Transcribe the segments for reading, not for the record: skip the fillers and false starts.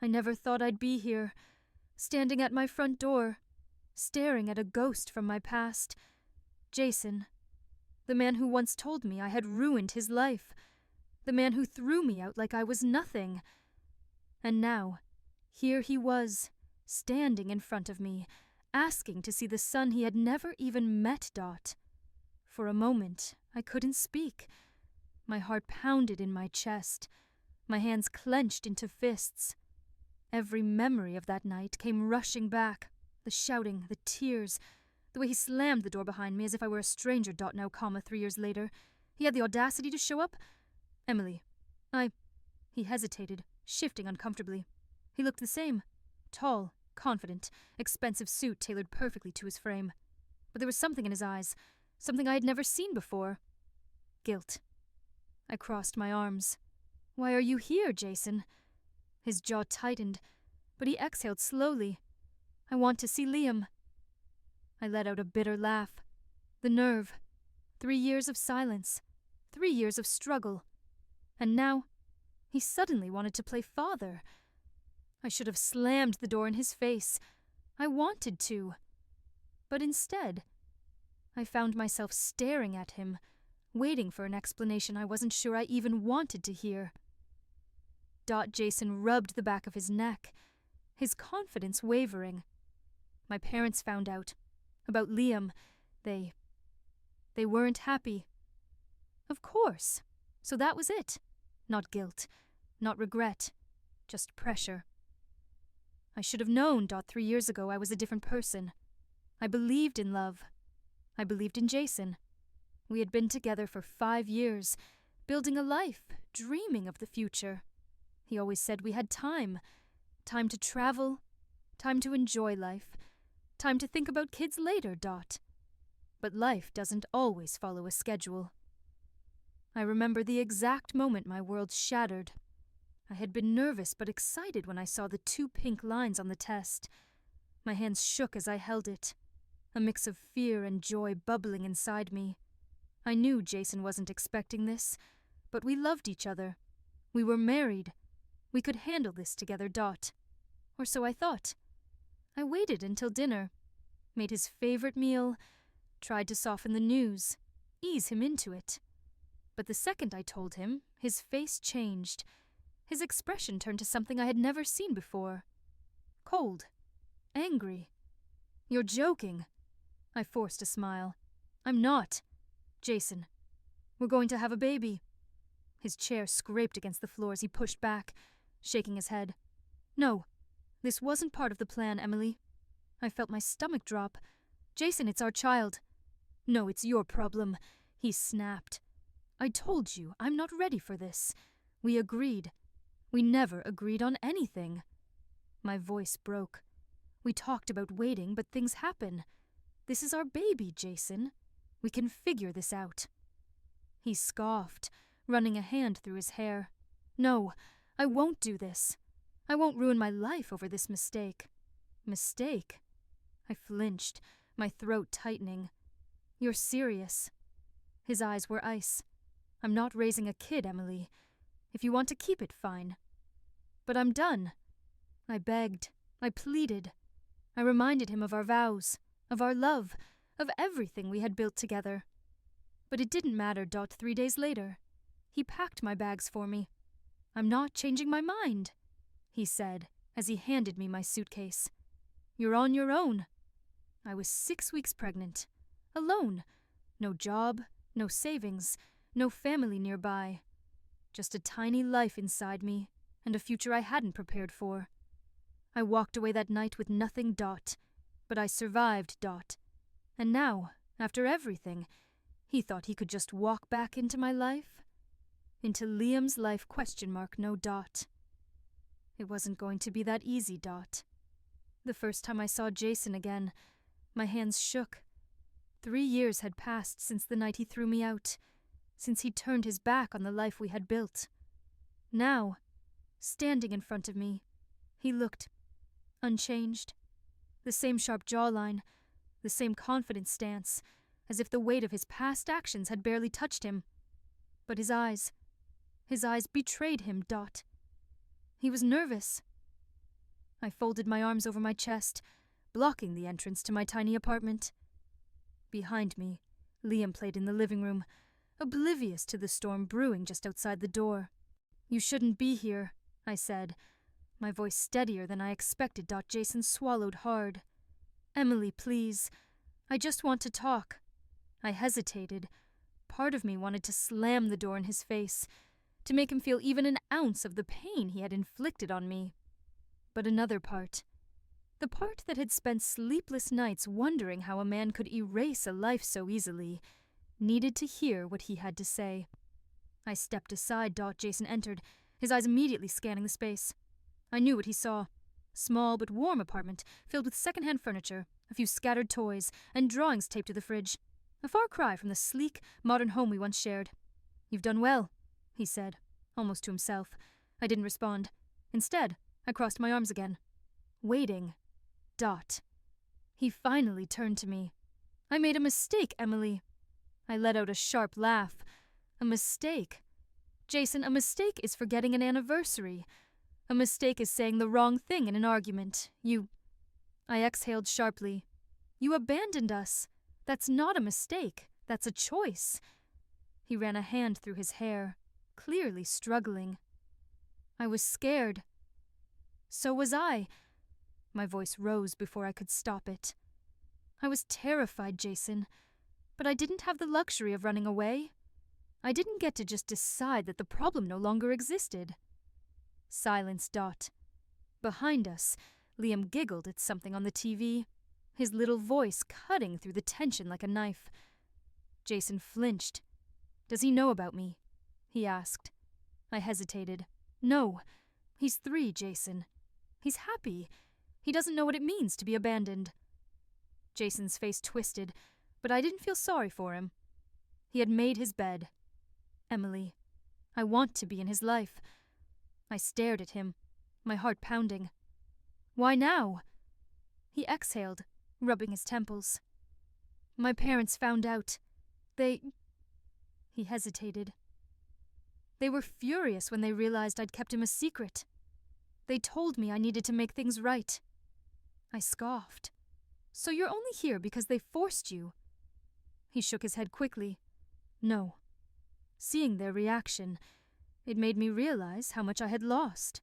I never thought I'd be here, standing at my front door, staring at a ghost from my past. Jason, the man who once told me I had ruined his life, the man who threw me out like I was nothing. And now, here he was, standing in front of me, asking to see the son he had never even met. For a moment, I couldn't speak. My heart pounded in my chest, my hands clenched into fists. Every memory of that night came rushing back, the shouting, the tears, the way he slammed the door behind me as if I were a stranger. Now, 3 years later. He had the audacity to show up. Emily, He hesitated, shifting uncomfortably. He looked the same. Tall, confident, expensive suit tailored perfectly to his frame. But there was something in his eyes, something I had never seen before. Guilt. I crossed my arms. Why are you here, Jason? His jaw tightened, but he exhaled slowly. I want to see Liam. I let out a bitter laugh. The nerve. 3 years of silence. 3 years of struggle. And now, he suddenly wanted to play father. I should have slammed the door in his face. I wanted to. But instead, I found myself staring at him, waiting for an explanation I wasn't sure I even wanted to hear. Jason rubbed the back of his neck, his confidence wavering. My parents found out. About Liam. They weren't happy. Of course. So that was it. Not guilt. Not regret. Just pressure. I should have known, 3 years ago, I was a different person. I believed in love. I believed in Jason. We had been together for 5 years, building a life, dreaming of the future. He always said we had time. Time to travel. Time to enjoy life. Time to think about kids later. But life doesn't always follow a schedule. I remember the exact moment my world shattered. I had been nervous but excited when I saw the 2 pink lines on the test. My hands shook as I held it, a mix of fear and joy bubbling inside me. I knew Jason wasn't expecting this, but we loved each other. We were married. We could handle this together. Or so I thought. I waited until dinner, made his favorite meal, tried to soften the news, ease him into it. But the second I told him, his face changed. His expression turned to something I had never seen before. Cold. Angry. You're joking. I forced a smile. I'm not. Jason, we're going to have a baby. His chair scraped against the floor as he pushed back, shaking his head. No, this wasn't part of the plan, Emily. I felt my stomach drop. Jason, it's our child. No, it's your problem, he snapped. I told you, I'm not ready for this. We agreed. We never agreed on anything. My voice broke. We talked about waiting, but things happen. This is our baby, Jason. We can figure this out. He scoffed, running a hand through his hair. No, I won't do this. I won't ruin my life over this mistake. Mistake? I flinched, my throat tightening. You're serious. His eyes were ice. I'm not raising a kid, Emily. If you want to keep it, fine. But I'm done. I begged. I pleaded. I reminded him of our vows, of our love, of everything we had built together. But it didn't matter. 3 days later, he packed my bags for me. I'm not changing my mind, he said as he handed me my suitcase. You're on your own. I was 6 weeks pregnant, alone. No job, no savings, no family nearby. Just a tiny life inside me, and a future I hadn't prepared for. I walked away that night with nothing. But I survived. And now, after everything, he thought he could just walk back into my life? Into Liam's life? ? No. It wasn't going to be that easy. The first time I saw Jason again, my hands shook. 3 years had passed since the night he threw me out, since he turned his back on the life we had built. Now, standing in front of me, he looked unchanged. The same sharp jawline, the same confident stance, as if the weight of his past actions had barely touched him. But his eyes betrayed him. He was nervous. I folded my arms over my chest, blocking the entrance to my tiny apartment. Behind me, Liam played in the living room, oblivious to the storm brewing just outside the door. "You shouldn't be here," I said, my voice steadier than I expected. Jason swallowed hard. "Emily, please. I just want to talk." I hesitated. Part of me wanted to slam the door in his face, to make him feel even an ounce of the pain he had inflicted on me. But another part, the part that had spent sleepless nights wondering how a man could erase a life so easily, needed to hear what he had to say. I stepped aside. Jason entered, his eyes immediately scanning the space. I knew what he saw. Small but warm apartment, filled with second-hand furniture, a few scattered toys, and drawings taped to the fridge. A far cry from the sleek, modern home we once shared. "You've done well," he said, almost to himself. I didn't respond. Instead, I crossed my arms again. Waiting. He finally turned to me. "I made a mistake, Emily." I let out a sharp laugh. "A mistake? Jason, a mistake is forgetting an anniversary. A mistake is saying the wrong thing in an argument. I exhaled sharply. "You abandoned us. That's not a mistake. That's a choice." He ran a hand through his hair, clearly struggling. I was scared. So was I. My voice rose before I could stop it. I was terrified, Jason, but I didn't have the luxury of running away. I didn't get to just decide that the problem no longer existed. Silence. Behind us, Liam giggled at something on the TV, his little voice cutting through the tension like a knife. Jason flinched. "Does he know about me?" he asked. I hesitated. "No. He's 3, Jason. He's happy. He doesn't know what it means to be abandoned." Jason's face twisted, but I didn't feel sorry for him. He had made his bed. "Emily, I want to be in his life." I stared at him, my heart pounding. "Why now?" He exhaled, rubbing his temples. "My parents found out. He hesitated. "They were furious when they realized I'd kept him a secret. They told me I needed to make things right." I scoffed. "So you're only here because they forced you?" He shook his head quickly. "No." Seeing their reaction, it made me realize how much I had lost,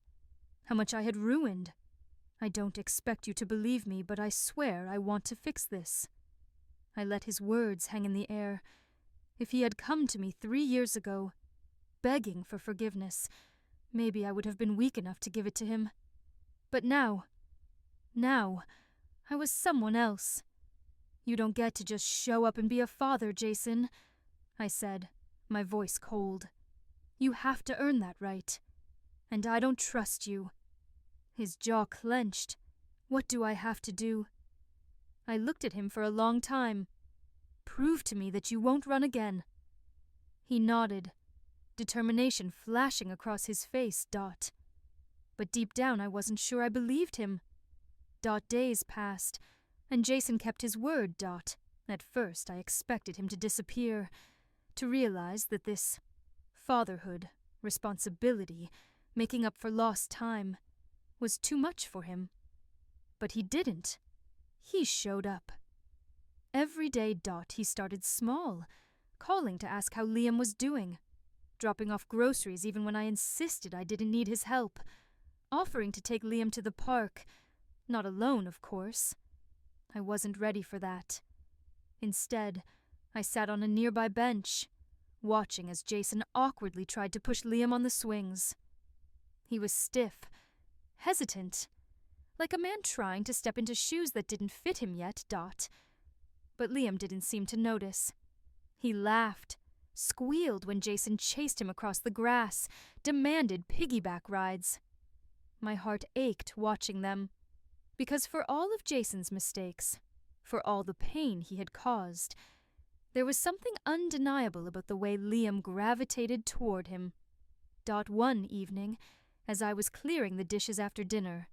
how much I had ruined. "I don't expect you to believe me, but I swear I want to fix this." I let his words hang in the air. If he had come to me 3 years ago, begging for forgiveness, maybe I would have been weak enough to give it to him. But now, I was someone else. "You don't get to just show up and be a father, Jason," I said, my voice cold. "You have to earn that right. And I don't trust you." His jaw clenched. "What do I have to do?" I looked at him for a long time. "Prove to me that you won't run again." He nodded, determination flashing across his face. But deep down I wasn't sure I believed him. Days passed, and Jason kept his word. At first I expected him to disappear, to realize that this fatherhood, responsibility, making up for lost time, was too much for him. But he didn't. He showed up. Every day. He started small, calling to ask how Liam was doing, dropping off groceries even when I insisted I didn't need his help, offering to take Liam to the park, not alone, of course. I wasn't ready for that. Instead, I sat on a nearby bench, watching as Jason awkwardly tried to push Liam on the swings. He was stiff, hesitant, like a man trying to step into shoes that didn't fit him yet. But Liam didn't seem to notice. He laughed, squealed when Jason chased him across the grass, demanded piggyback rides. My heart ached watching them, because for all of Jason's mistakes, for all the pain he had caused, there was something undeniable about the way Liam gravitated toward him. One evening, as I was clearing the dishes after dinner,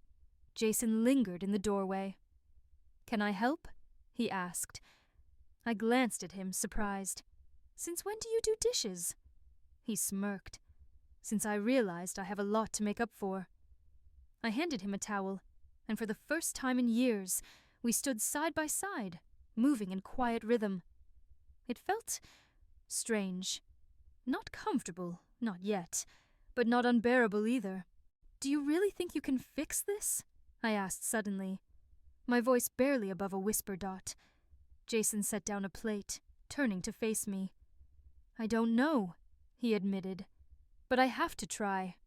Jason lingered in the doorway. "Can I help?" he asked. I glanced at him, surprised. "Since when do you do dishes?" He smirked. "Since I realized I have a lot to make up for." I handed him a towel. and for the first time in years, we stood side by side, moving in quiet rhythm. It felt strange. Not comfortable, not yet, but not unbearable either. "Do you really think you can fix this?" I asked suddenly, my voice barely above a whisper. Jason set down a plate, turning to face me. "I don't know," he admitted, "but I have to try."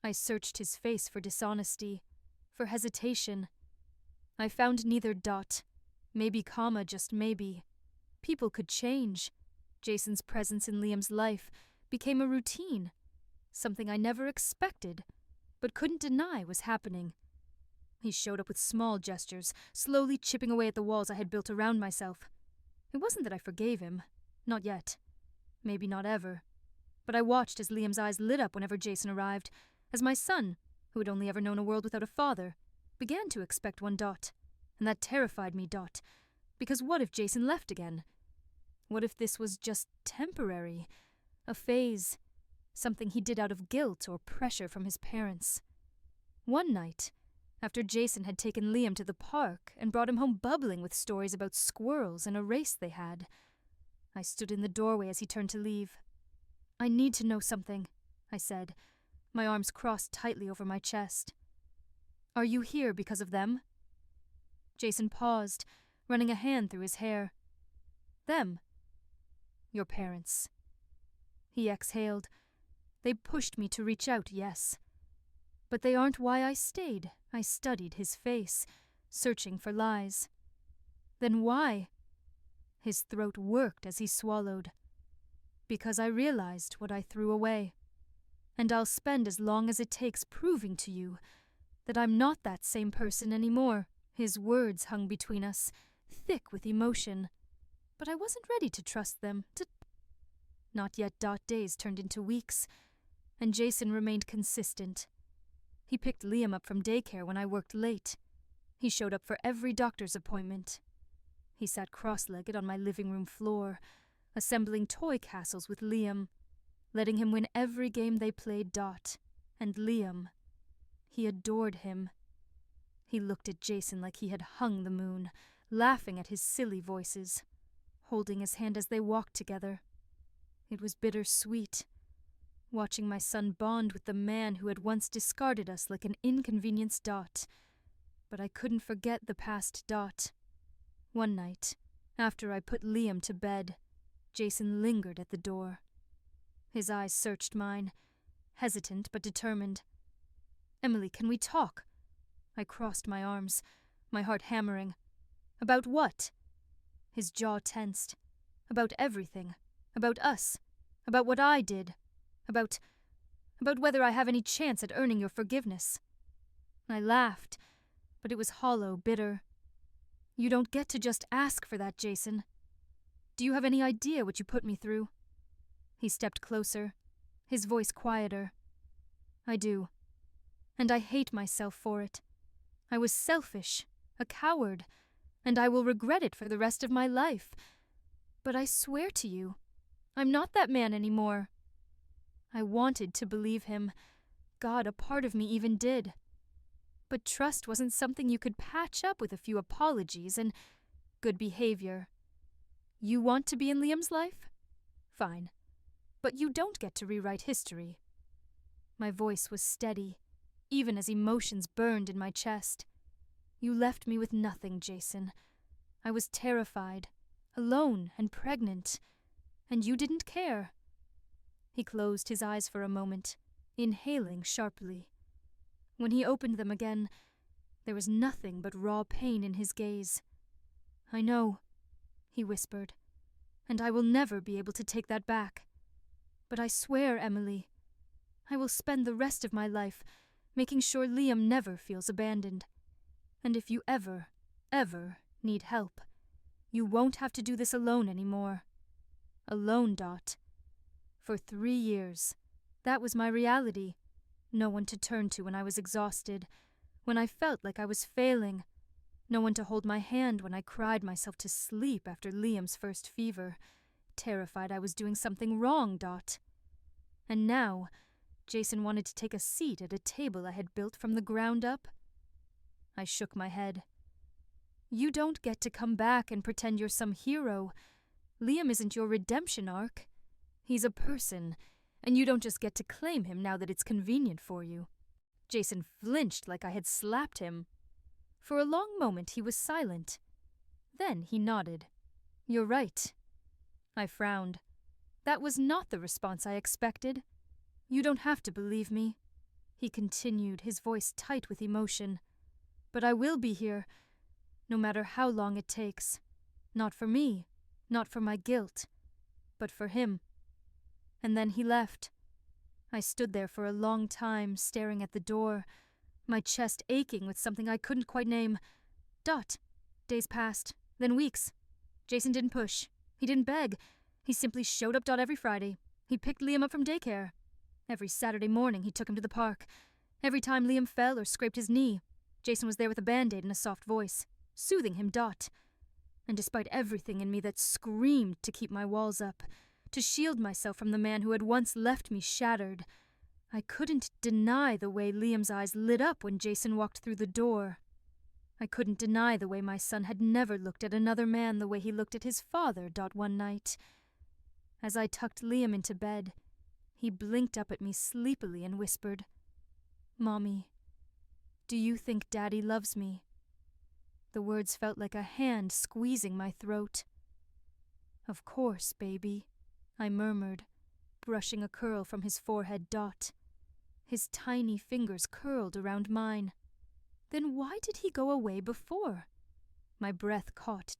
I searched his face for dishonesty, for hesitation. I found neither. Maybe, just maybe. People could change. Jason's presence in Liam's life became a routine, something I never expected, but couldn't deny was happening. He showed up with small gestures, slowly chipping away at the walls I had built around myself. It wasn't that I forgave him. Not yet. Maybe not ever. But I watched as Liam's eyes lit up whenever Jason arrived, as my son, who had only ever known a world without a father, began to expect one. And that terrified me. Because what if Jason left again? What if this was just temporary? A phase? Something he did out of guilt or pressure from his parents? One night, after Jason had taken Liam to the park and brought him home bubbling with stories about squirrels and a race they had, I stood in the doorway as he turned to leave. "I need to know something," I said, my arms crossed tightly over my chest. "Are you here because of them?" Jason paused, running a hand through his hair. "Them?" "Your parents." He exhaled. "They pushed me to reach out, yes. But they aren't why I stayed." I studied his face, searching for lies. "Then why?" His throat worked as he swallowed. "Because I realized what I threw away. And I'll spend as long as it takes proving to you that I'm not that same person anymore." His words hung between us, thick with emotion. But I wasn't ready to trust them. Not yet. Days turned into weeks, and Jason remained consistent. He picked Liam up from daycare when I worked late. He showed up for every doctor's appointment. He sat cross-legged on my living room floor, assembling toy castles with Liam, letting him win every game they played. And Liam, he adored him. He looked at Jason like he had hung the moon, laughing at his silly voices, holding his hand as they walked together. It was bittersweet, watching my son bond with the man who had once discarded us like an inconvenience. But I couldn't forget the past. One night, after I put Liam to bed, Jason lingered at the door. His eyes searched mine, hesitant but determined. "Emily, can we talk?" I crossed my arms, my heart hammering. "About what?" His jaw tensed. "About everything. About us. About what I did. About whether I have any chance at earning your forgiveness." I laughed, but it was hollow, bitter. "You don't get to just ask for that, Jason. Do you have any idea what you put me through?" He stepped closer, his voice quieter. "I do. And I hate myself for it. I was selfish, a coward, and I will regret it for the rest of my life. But I swear to you, I'm not that man anymore." I wanted to believe him. God, a part of me even did. But trust wasn't something you could patch up with a few apologies and good behavior. You want to be in Liam's life? Fine. But you don't get to rewrite history. My voice was steady, even as emotions burned in my chest. You left me with nothing, Jason. I was terrified, alone and pregnant, and you didn't care. He closed his eyes for a moment, inhaling sharply. When he opened them again, there was nothing but raw pain in his gaze. "I know," he whispered, "and I will never be able to take that back. But I swear, Emily, I will spend the rest of my life making sure Liam never feels abandoned. And if you ever need help, you won't have to do this alone anymore. Alone, Dot. For 3 years, that was my reality. No one to turn to when I was exhausted, when I felt like I was failing. No one to hold my hand when I cried myself to sleep after Liam's first fever, terrified I was doing something wrong, Dot. And now, Jason wanted to take a seat at a table I had built from the ground up. I shook my head. You don't get to come back and pretend you're some hero. Liam isn't your redemption arc. He's a person, and you don't just get to claim him now that it's convenient for you. Jason flinched like I had slapped him. For a long moment he was silent. Then he nodded. You're right. I frowned. That was not the response I expected. You don't have to believe me, he continued, his voice tight with emotion. But I will be here, no matter how long it takes. Not for me, not for my guilt, but for him. And then he left. I stood there for a long time, staring at the door, my chest aching with something I couldn't quite name. Days passed, then weeks. Jason didn't push. He didn't beg. He simply showed up. Every Friday. He picked Liam up from daycare. Every Saturday morning he took him to the park. Every time Liam fell or scraped his knee, Jason was there with a Band-Aid and a soft voice, soothing him. And despite everything in me that screamed to keep my walls up, to shield myself from the man who had once left me shattered, I couldn't deny the way Liam's eyes lit up when Jason walked through the door. I couldn't deny the way my son had never looked at another man the way he looked at his father. One night, as I tucked Liam into bed, he blinked up at me sleepily and whispered, Mommy, do you think Daddy loves me? The words felt like a hand squeezing my throat. Of course, baby, I murmured, brushing a curl from his forehead. His tiny fingers curled around mine. Then why did he go away before? My breath caught.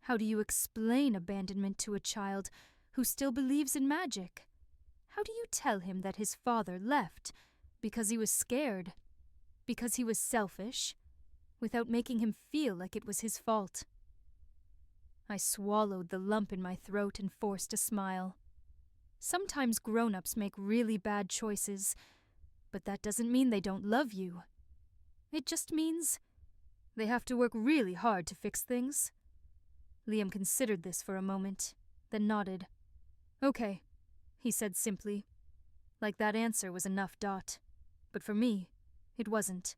How do you explain abandonment to a child who still believes in magic? How do you tell him that his father left because he was scared, because he was selfish, without making him feel like it was his fault? I swallowed the lump in my throat and forced a smile. Sometimes grown-ups make really bad choices, but that doesn't mean they don't love you. It just means they have to work really hard to fix things. Liam considered this for a moment, then nodded. Okay, he said simply. Like that answer was enough. But for me, it wasn't.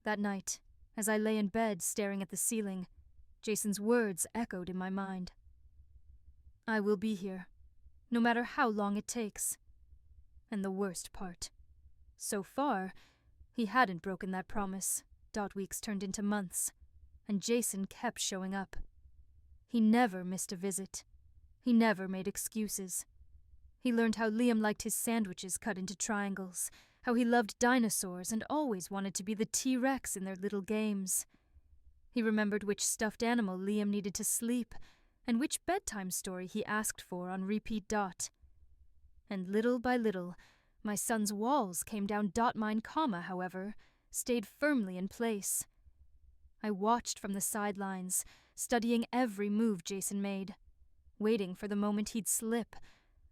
That night, as I lay in bed staring at the ceiling, Jason's words echoed in my mind. I will be here, no matter how long it takes. And the worst part, so far, he hadn't broken that promise. Weeks turned into months, and Jason kept showing up. He never missed a visit. He never made excuses. He learned how Liam liked his sandwiches cut into triangles, how he loved dinosaurs and always wanted to be the T-Rex in their little games. He remembered which stuffed animal Liam needed to sleep, and which bedtime story he asked for on repeat. And little by little, my son's walls came down. Mine, however, stayed firmly in place. I watched from the sidelines, studying every move Jason made, waiting for the moment he'd slip,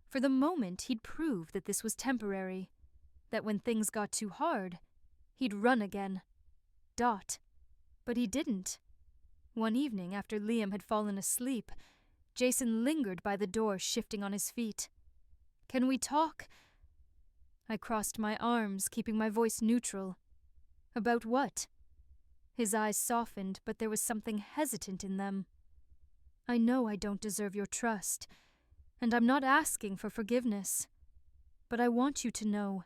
for the moment he'd prove that this was temporary, that when things got too hard, he'd run again. But he didn't. One evening, after Liam had fallen asleep, Jason lingered by the door, shifting on his feet. Can we talk? I crossed my arms, keeping my voice neutral. About what? His eyes softened, but there was something hesitant in them. I know I don't deserve your trust, and I'm not asking for forgiveness. But I want you to know,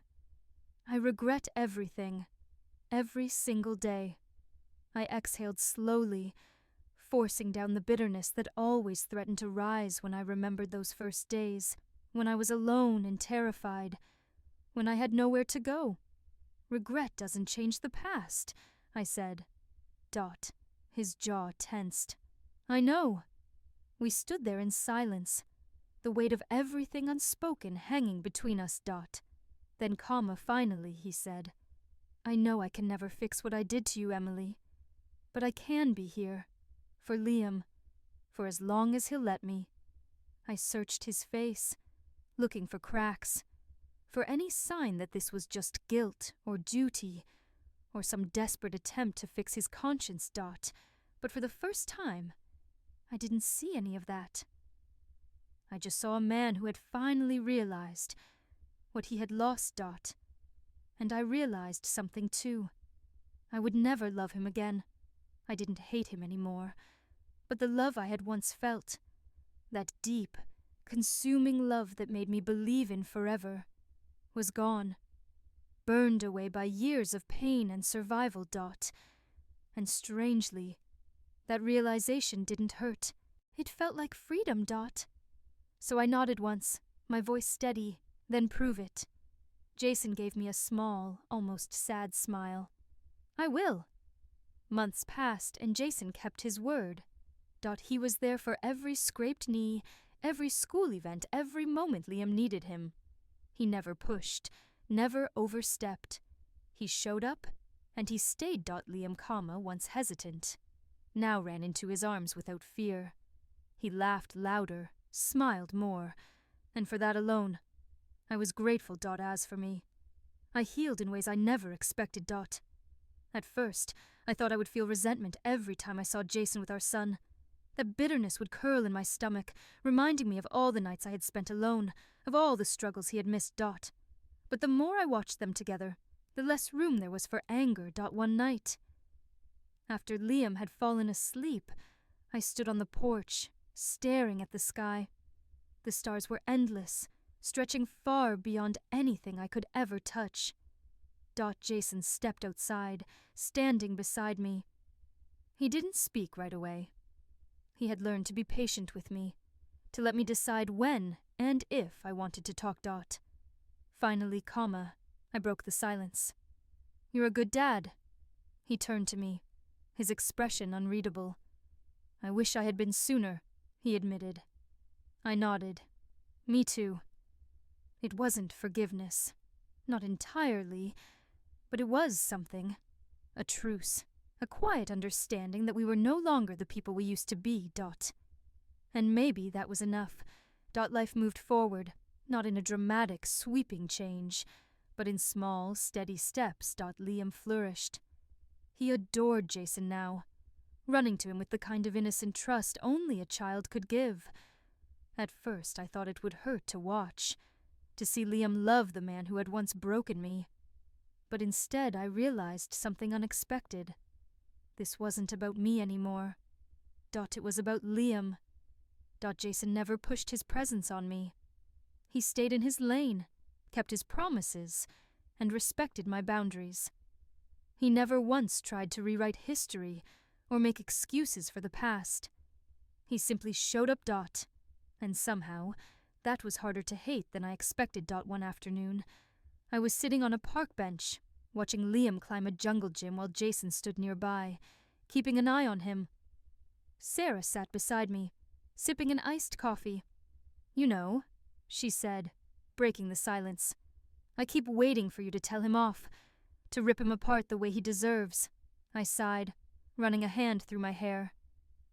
I regret everything, every single day. I exhaled slowly, forcing down the bitterness that always threatened to rise when I remembered those first days, when I was alone and terrified, when I had nowhere to go. Regret doesn't change the past, I said. His jaw tensed. I know. We stood there in silence, the weight of everything unspoken hanging between us. Then, finally, he said, I know I can never fix what I did to you, Emily, but I can be here, for Liam, for as long as he'll let me. I searched his face, looking for cracks, for any sign that this was just guilt or duty, or some desperate attempt to fix his conscience. But for the first time, I didn't see any of that. I just saw a man who had finally realized what he had lost. And I realized something too. I would never love him again. I didn't hate him anymore, but the love I had once felt, that deep, consuming love that made me believe in forever, was gone, burned away by years of pain and survival. And strangely, that realization didn't hurt. It felt like freedom. So I nodded once, my voice steady, then prove it. Jason gave me a small, almost sad smile. I will. Months passed and Jason kept his word. He was there for every scraped knee, every school event, every moment Liam needed him. He never pushed, never overstepped. He showed up, and he stayed. Liam, once hesitant, now ran into his arms without fear. He laughed louder, smiled more, and for that alone, I was grateful. As for me, I healed in ways I never expected. At first, I thought I would feel resentment every time I saw Jason with our son. That bitterness would curl in my stomach, reminding me of all the nights I had spent alone, of all the struggles he had missed. But the more I watched them together, the less room there was for anger. One night, after Liam had fallen asleep, I stood on the porch, staring at the sky. The stars were endless, stretching far beyond anything I could ever touch. Jason stepped outside, standing beside me. He didn't speak right away. He had learned to be patient with me, to let me decide when and if I wanted to talk. Finally, I broke the silence. You're a good dad. He turned to me, his expression unreadable. I wish I had been sooner, he admitted. I nodded. Me too. It wasn't forgiveness. Not entirely, but it was something. A truce. A quiet understanding that we were no longer the people we used to be. And maybe that was enough. Life moved forward, not in a dramatic, sweeping change, but in small, steady steps. Liam flourished. He adored Jason now, running to him with the kind of innocent trust only a child could give. At first I thought it would hurt to watch, to see Liam love the man who had once broken me. But instead I realized something unexpected. This wasn't about me anymore. It was about Liam. Jason never pushed his presence on me. He stayed in his lane, kept his promises, and respected my boundaries. He never once tried to rewrite history or make excuses for the past. He simply showed up. And somehow, that was harder to hate than I expected. One afternoon, I was sitting on a park bench, watching Liam climb a jungle gym while Jason stood nearby, keeping an eye on him. Sarah sat beside me, sipping an iced coffee. You know, she said, breaking the silence. I keep waiting for you to tell him off, to rip him apart the way he deserves. I sighed, running a hand through my hair.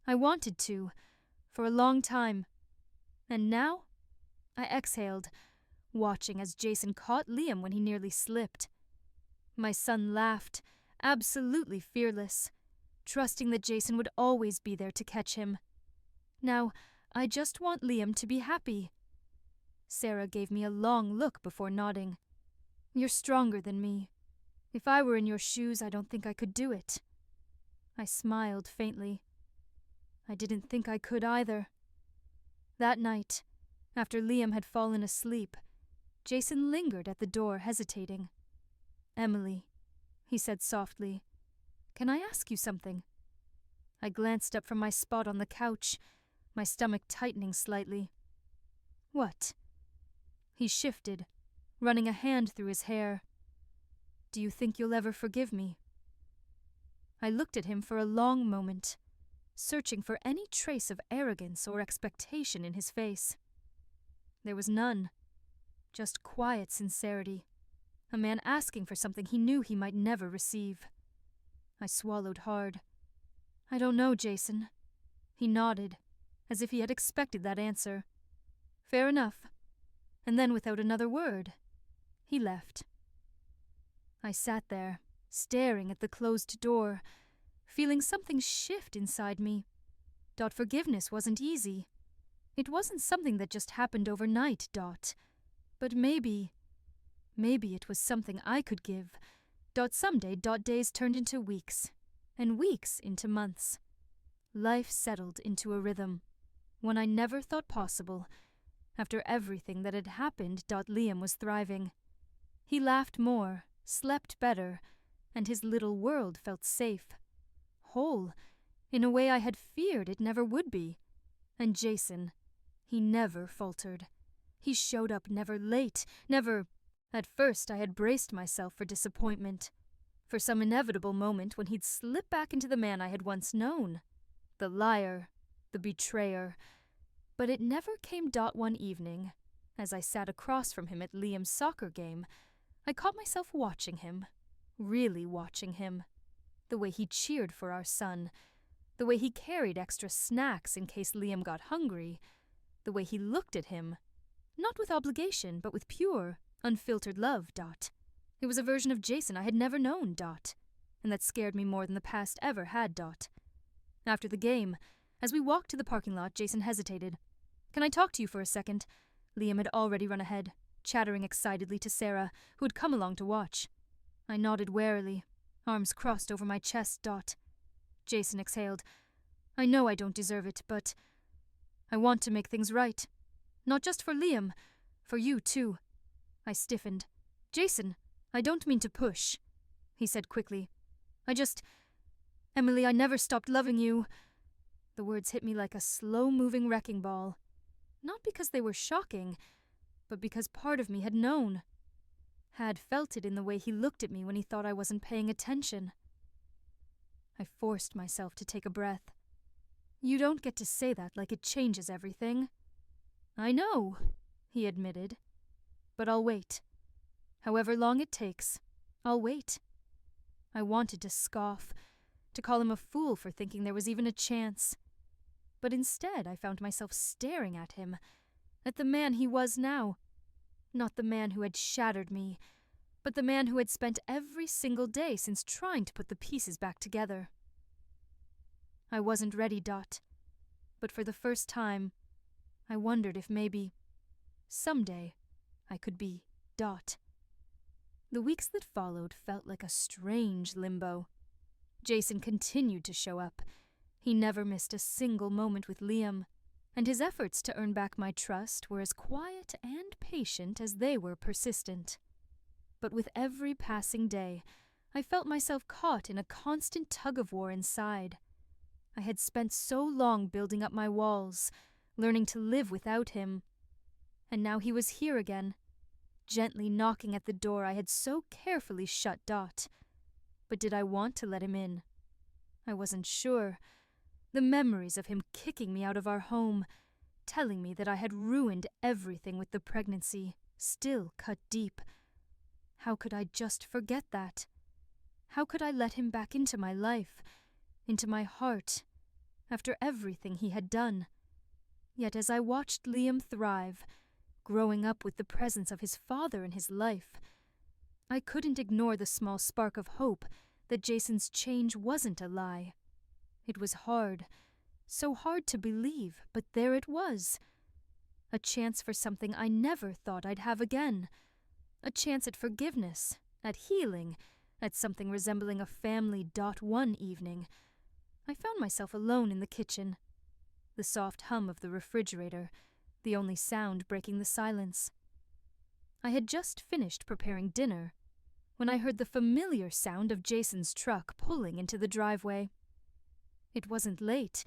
I wanted to, for a long time. And now? I exhaled, watching as Jason caught Liam when he nearly slipped. My son laughed, absolutely fearless, trusting that Jason would always be there to catch him. Now, I just want Liam to be happy. Sarah gave me a long look before nodding. You're stronger than me. If I were in your shoes, I don't think I could do it. I smiled faintly. I didn't think I could either. That night, after Liam had fallen asleep, Jason lingered at the door, hesitating. Emily, he said softly, can I ask you something? I glanced up from my spot on the couch, my stomach tightening slightly. What? He shifted, running a hand through his hair. Do you think you'll ever forgive me? I looked at him for a long moment, searching for any trace of arrogance or expectation in his face. There was none, just quiet sincerity, a man asking for something he knew he might never receive. I swallowed hard. I don't know, Jason. He nodded, as if he had expected that answer. Fair enough. And then without another word, he left. I sat there, staring at the closed door, feeling something shift inside me. Forgiveness wasn't easy. It wasn't something that just happened overnight. But maybe it was something I could give. Someday, days turned into weeks, and weeks into months. Life settled into a rhythm, one I never thought possible. After everything that had happened, Liam was thriving. He laughed more, slept better, and his little world felt safe. Whole, in a way I had feared it never would be. And Jason, he never faltered. He showed up never late, never... At first I had braced myself for disappointment, for some inevitable moment when he'd slip back into the man I had once known. The liar, the betrayer. But it never came. One evening, as I sat across from him at Liam's soccer game, I caught myself watching him, really watching him. The way he cheered for our son, the way he carried extra snacks in case Liam got hungry, the way he looked at him, not with obligation, but with pure, unfiltered love. It was a version of Jason I had never known. And that scared me more than the past ever had. After the game, as we walked to the parking lot, Jason hesitated. "Can I talk to you for a second?" Liam had already run ahead, chattering excitedly to Sarah, who had come along to watch. I nodded warily, arms crossed over my chest. Jason exhaled. "I know I don't deserve it, but I want to make things right. Not just for Liam, for you too." I stiffened. "Jason, I don't mean to push," he said quickly. Emily, I never stopped loving you." The words hit me like a slow-moving wrecking ball. Not because they were shocking, but because part of me had known. Had felt it in the way he looked at me when he thought I wasn't paying attention. I forced myself to take a breath. "You don't get to say that like it changes everything." "I know," he admitted. "But I'll wait. However long it takes, I'll wait." I wanted to scoff, to call him a fool for thinking there was even a chance. But instead I found myself staring at him, at the man he was now. Not the man who had shattered me, but the man who had spent every single day since trying to put the pieces back together. I wasn't ready. But for the first time, I wondered if maybe, someday, I could be. The weeks that followed felt like a strange limbo. Jason continued to show up. He never missed a single moment with Liam, and his efforts to earn back my trust were as quiet and patient as they were persistent. But with every passing day, I felt myself caught in a constant tug-of-war inside. I had spent so long building up my walls, learning to live without him. And now he was here again, gently knocking at the door I had so carefully shut. But did I want to let him in? I wasn't sure. The memories of him kicking me out of our home, telling me that I had ruined everything with the pregnancy, still cut deep. How could I just forget that? How could I let him back into my life, into my heart, after everything he had done? Yet as I watched Liam thrive, growing up with the presence of his father in his life, I couldn't ignore the small spark of hope that Jason's change wasn't a lie. It was hard, so hard to believe, but there it was. A chance for something I never thought I'd have again. A chance at forgiveness, at healing, at something resembling a family. One evening, I found myself alone in the kitchen. The soft hum of the refrigerator, the only sound breaking the silence. I had just finished preparing dinner when I heard the familiar sound of Jason's truck pulling into the driveway. It wasn't late,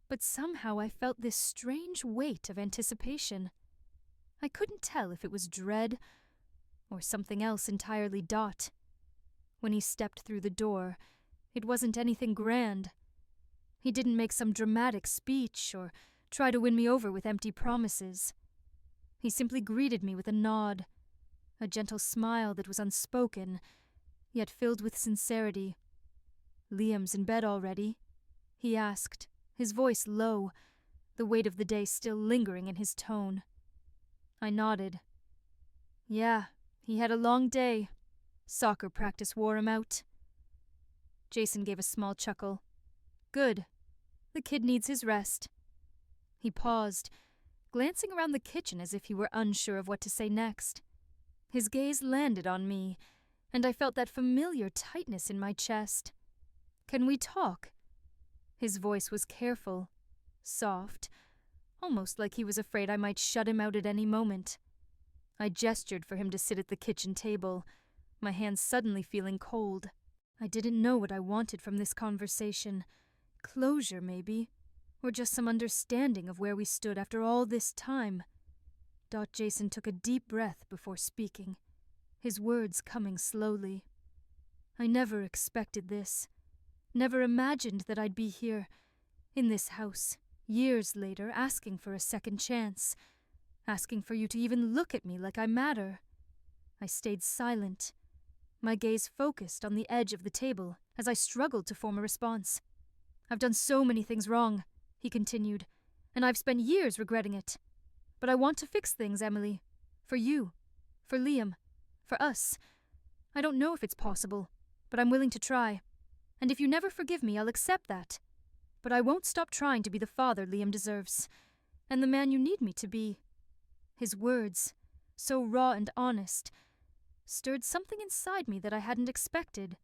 but somehow I felt this strange weight of anticipation. I couldn't tell if it was dread or something else entirely. When he stepped through the door, it wasn't anything grand. He didn't make some dramatic speech or try to win me over with empty promises. He simply greeted me with a nod, a gentle smile that was unspoken, yet filled with sincerity. "Liam's in bed already?" he asked, his voice low, the weight of the day still lingering in his tone. I nodded. "Yeah, he had a long day. Soccer practice wore him out." Jason gave a small chuckle. "Good. The kid needs his rest." He paused, glancing around the kitchen as if he were unsure of what to say next. His gaze landed on me, and I felt that familiar tightness in my chest. "Can we talk?" His voice was careful, soft, almost like he was afraid I might shut him out at any moment. I gestured for him to sit at the kitchen table, my hands suddenly feeling cold. I didn't know what I wanted from this conversation. Closure, maybe, or just some understanding of where we stood after all this time. Jason took a deep breath before speaking, his words coming slowly. "I never expected this. Never imagined that I'd be here, in this house, years later, asking for a second chance. Asking for you to even look at me like I matter." I stayed silent, my gaze focused on the edge of the table as I struggled to form a response. "I've done so many things wrong," he continued, "and I've spent years regretting it. But I want to fix things, Emily. For you. For Liam. For us. I don't know if it's possible, but I'm willing to try. And if you never forgive me, I'll accept that. But I won't stop trying to be the father Liam deserves, and the man you need me to be." His words, so raw and honest, stirred something inside me that I hadn't expected.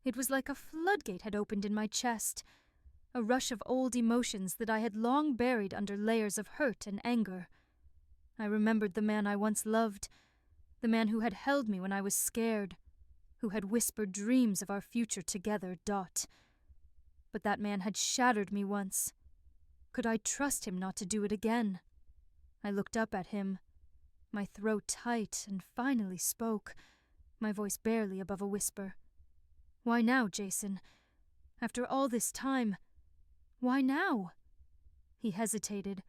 It was like a floodgate had opened in my chest, a rush of old emotions that I had long buried under layers of hurt and anger. I remembered the man I once loved, the man who had held me when I was scared, who had whispered dreams of our future together, But that man had shattered me once. Could I trust him not to do it again? I looked up at him, my throat tight, and finally spoke, my voice barely above a whisper. "Why now, Jason? After all this time, why now?" He hesitated,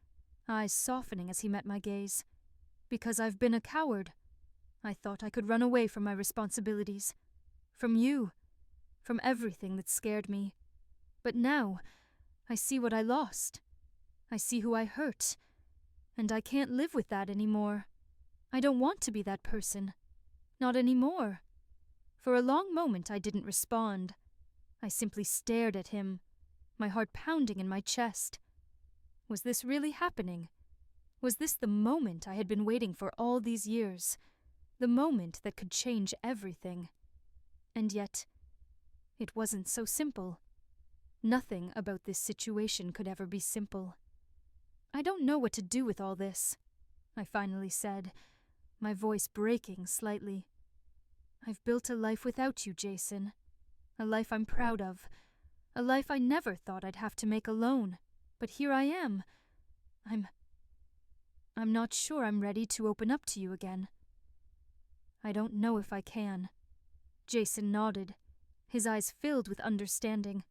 eyes softening as he met my gaze. "Because I've been a coward. I thought I could run away from my responsibilities. From you. From everything that scared me. But now, I see what I lost. I see who I hurt. And I can't live with that anymore. I don't want to be that person. Not anymore." For a long moment I didn't respond. I simply stared at him, my heart pounding in my chest. Was this really happening? Was this the moment I had been waiting for all these years? The moment that could change everything? And yet, it wasn't so simple. Nothing about this situation could ever be simple. "I don't know what to do with all this," I finally said, my voice breaking slightly. "I've built a life without you, Jason. A life I'm proud of. A life I never thought I'd have to make alone. But here I am. I'm not sure I'm ready to open up to you again." "I don't know if I can." Jason nodded, his eyes filled with understanding.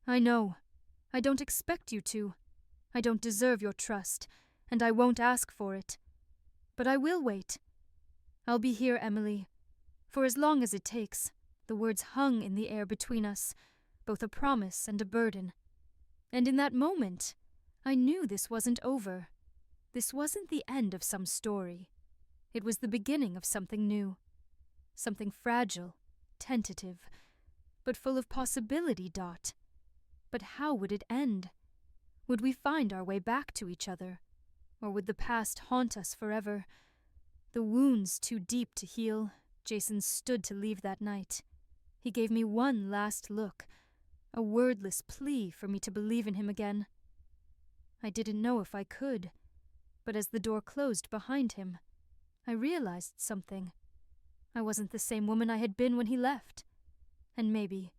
"I know. I don't expect you to. I don't deserve your trust, and I won't ask for it. But I will wait. I'll be here, Emily, for as long as it takes." The words hung in the air between us, both a promise and a burden. And in that moment, I knew this wasn't over. This wasn't the end of some story. It was the beginning of something new. Something fragile, tentative, but full of possibility, But how would it end? Would we find our way back to each other? Or would the past haunt us forever? The wounds too deep to heal, Jason stood to leave that night. He gave me one last look, a wordless plea for me to believe in him again. I didn't know if I could, but as the door closed behind him, I realized something. I wasn't the same woman I had been when he left. And maybe,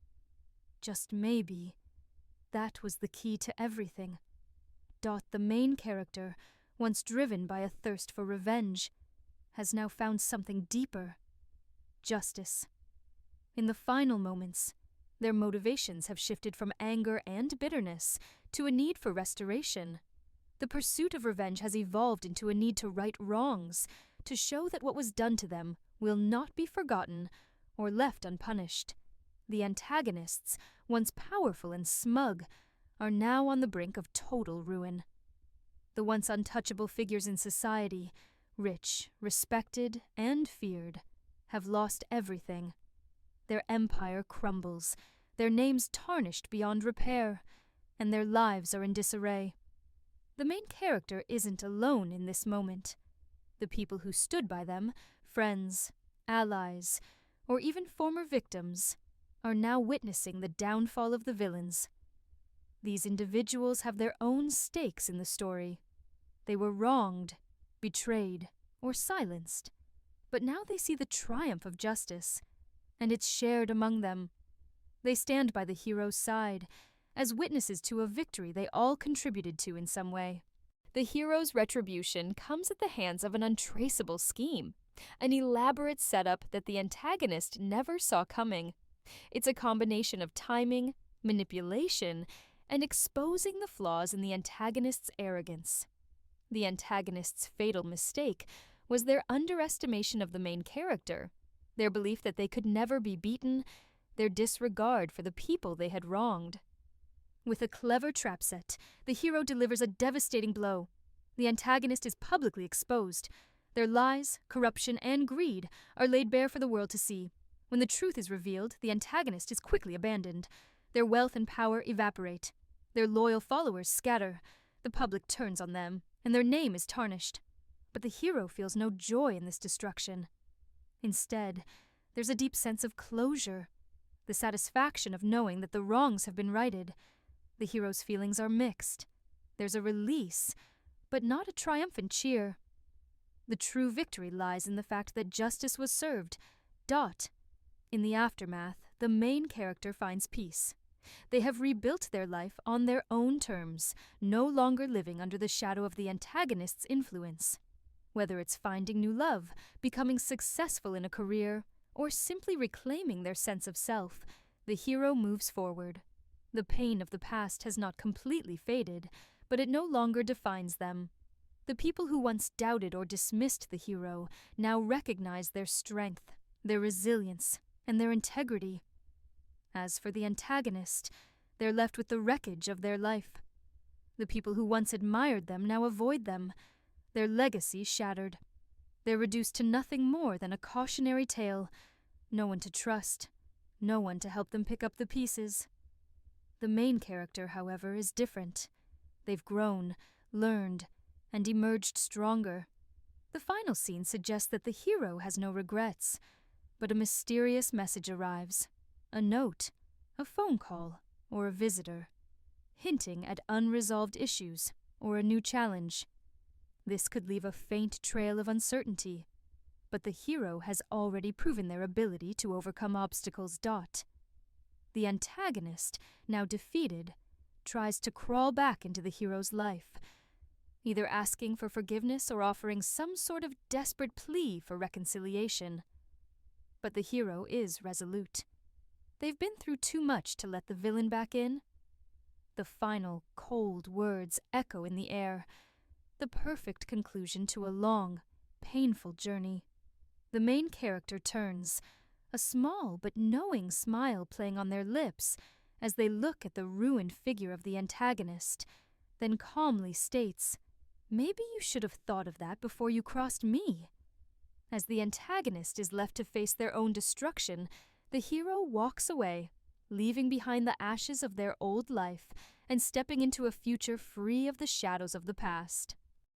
just maybe, that was the key to everything. The main character, once driven by a thirst for revenge, has now found something deeper: justice. In the final moments, their motivations have shifted from anger and bitterness to a need for restoration. The pursuit of revenge has evolved into a need to right wrongs, to show that what was done to them will not be forgotten or left unpunished. The antagonists, once powerful and smug, are now on the brink of total ruin. The once untouchable figures in society, rich, respected, and feared, have lost everything. Their empire crumbles, their names tarnished beyond repair, and their lives are in disarray. The main character isn't alone in this moment. The people who stood by them, friends, allies, or even former victims, are now witnessing the downfall of the villains. These individuals have their own stakes in the story. They were wronged, betrayed, or silenced, but now they see the triumph of justice, and it's shared among them. They stand by the hero's side, as witnesses to a victory they all contributed to in some way. The hero's retribution comes at the hands of an untraceable scheme, an elaborate setup that the antagonist never saw coming. It's a combination of timing, manipulation, and exposing the flaws in the antagonist's arrogance. The antagonist's fatal mistake was their underestimation of the main character, their belief that they could never be beaten, their disregard for the people they had wronged. With a clever trap set, the hero delivers a devastating blow. The antagonist is publicly exposed. Their lies, corruption, and greed are laid bare for the world to see. When the truth is revealed, the antagonist is quickly abandoned. Their wealth and power evaporate. Their loyal followers scatter. The public turns on them, and their name is tarnished. But the hero feels no joy in this destruction. Instead, there's a deep sense of closure, the satisfaction of knowing that the wrongs have been righted. The hero's feelings are mixed. There's a release, but not a triumphant cheer. The true victory lies in the fact that justice was served. In the aftermath, the main character finds peace. They have rebuilt their life on their own terms, no longer living under the shadow of the antagonist's influence. Whether it's finding new love, becoming successful in a career, or simply reclaiming their sense of self, the hero moves forward. The pain of the past has not completely faded, but it no longer defines them. The people who once doubted or dismissed the hero now recognize their strength, their resilience, and their integrity. As for the antagonist, they're left with the wreckage of their life. The people who once admired them now avoid them, their legacy shattered. They're reduced to nothing more than a cautionary tale, no one to trust, no one to help them pick up the pieces. The main character, however, is different. They've grown, learned, and emerged stronger. The final scene suggests that the hero has no regrets, but a mysterious message arrives. A note, a phone call, or a visitor, hinting at unresolved issues or a new challenge. This could leave a faint trail of uncertainty, but the hero has already proven their ability to overcome obstacles. The antagonist, now defeated, tries to crawl back into the hero's life, either asking for forgiveness or offering some sort of desperate plea for reconciliation. But the hero is resolute. They've been through too much to let the villain back in. The final, cold words echo in the air, the perfect conclusion to a long, painful journey. The main character turns, a small but knowing smile playing on their lips as they look at the ruined figure of the antagonist, then calmly states, "Maybe you should have thought of that before you crossed me." As the antagonist is left to face their own destruction, the hero walks away, leaving behind the ashes of their old life and stepping into a future free of the shadows of the past.